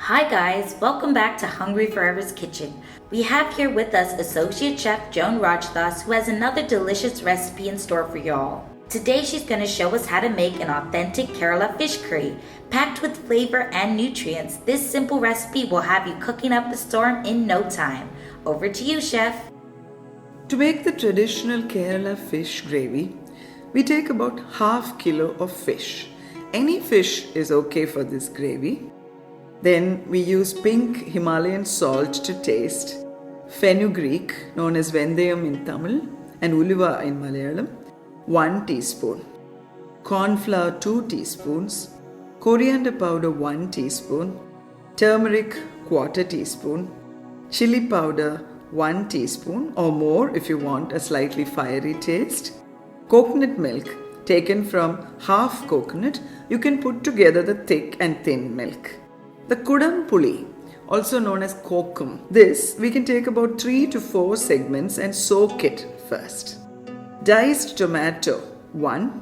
Hi guys, welcome back to Hungry Forever's Kitchen. We have here with us Associate Chef Joan Rajdas, who has another delicious recipe in store for y'all. Today she's going to show us how to make an authentic Kerala fish curry. Packed with flavor and nutrients, this simple recipe will have you cooking up a storm in no time. Over to you, Chef. To make the traditional Kerala fish gravy, we take about half kilo of fish. Any fish is okay for this gravy. Then we use pink Himalayan salt to taste, fenugreek known as Vendayam in Tamil and Uliva in Malayalam, 1 teaspoon, corn flour 2 teaspoons, coriander powder 1 teaspoon, turmeric 1/4 teaspoon, chili powder 1 teaspoon or more if you want a slightly fiery taste, coconut milk taken from half coconut. You can put together the thick and thin milk. The kudam puli, also known as kokum, this we can take about 3 to 4 segments and soak it first. Diced tomato 1,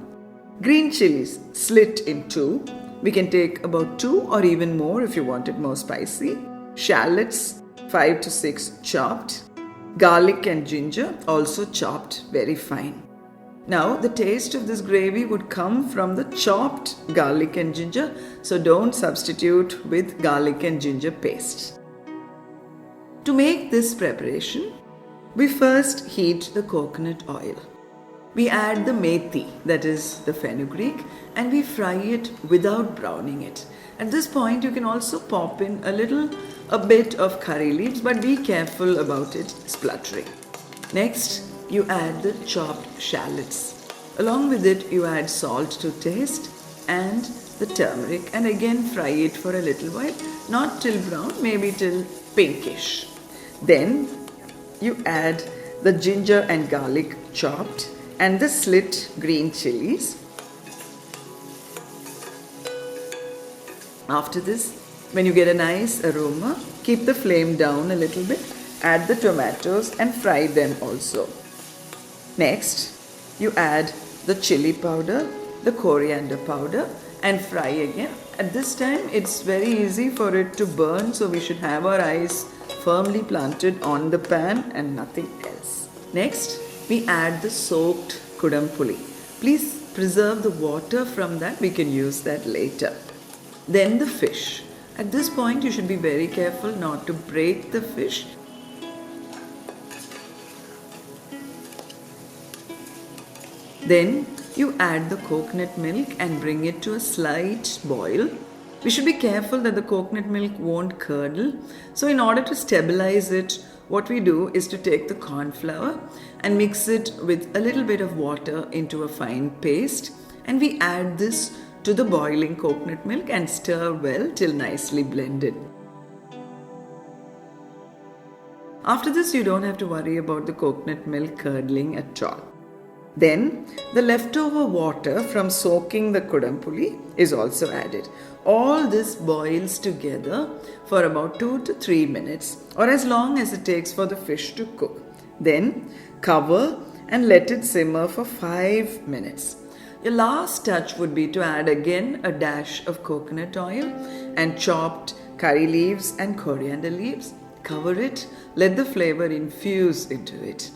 green chilies slit in 2, we can take about 2 or even more if you want it more spicy. Shallots 5 to 6 chopped, garlic and ginger also chopped very fine. Now the taste of this gravy would come from the chopped garlic and ginger, so don't substitute with garlic and ginger paste. To make this preparation, we first heat the coconut oil. We add the methi, that is the fenugreek, and we fry it without browning it. At this point you can also pop in a bit of curry leaves, but be careful about it spluttering. Next, you add the chopped shallots. Along with it, you add salt to taste and the turmeric, and again fry it for a little while, not till brown, maybe till pinkish. Then you add the ginger and garlic chopped and the slit green chilies. After this, when you get a nice aroma, keep the flame down a little bit, add the tomatoes and fry them also. Next, you add the chili powder, the coriander powder and fry again. At this time, it's very easy for it to burn, so we should have our eyes firmly planted on the pan and nothing else. Next, we add the soaked kudam puli. Please preserve the water from that, we can use that later. Then the fish. At this point, you should be very careful not to break the fish. Then you add the coconut milk and bring it to a slight boil. We should be careful that the coconut milk won't curdle. So in order to stabilize it, what we do is to take the corn flour and mix it with a little bit of water into a fine paste, and we add this to the boiling coconut milk and stir well till nicely blended. After this, you don't have to worry about the coconut milk curdling at all. Then the leftover water from soaking the kudam puli is also added. All this boils together for about 2 to 3 minutes, or as long as it takes for the fish to cook. Then cover and let it simmer for 5 minutes. Your last touch would be to add again a dash of coconut oil and chopped curry leaves and coriander leaves. Cover it, let the flavor infuse into it.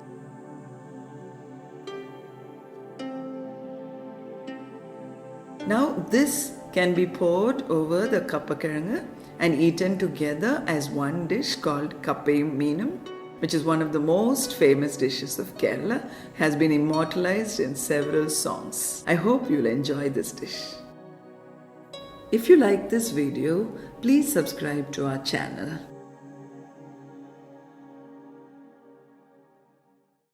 Now this can be poured over the kappakiranga and eaten together as one dish called kappayum meenum, which is one of the most famous dishes of Kerala, has been immortalized in several songs. I hope you'll enjoy this dish. If you like this video, please subscribe to our channel.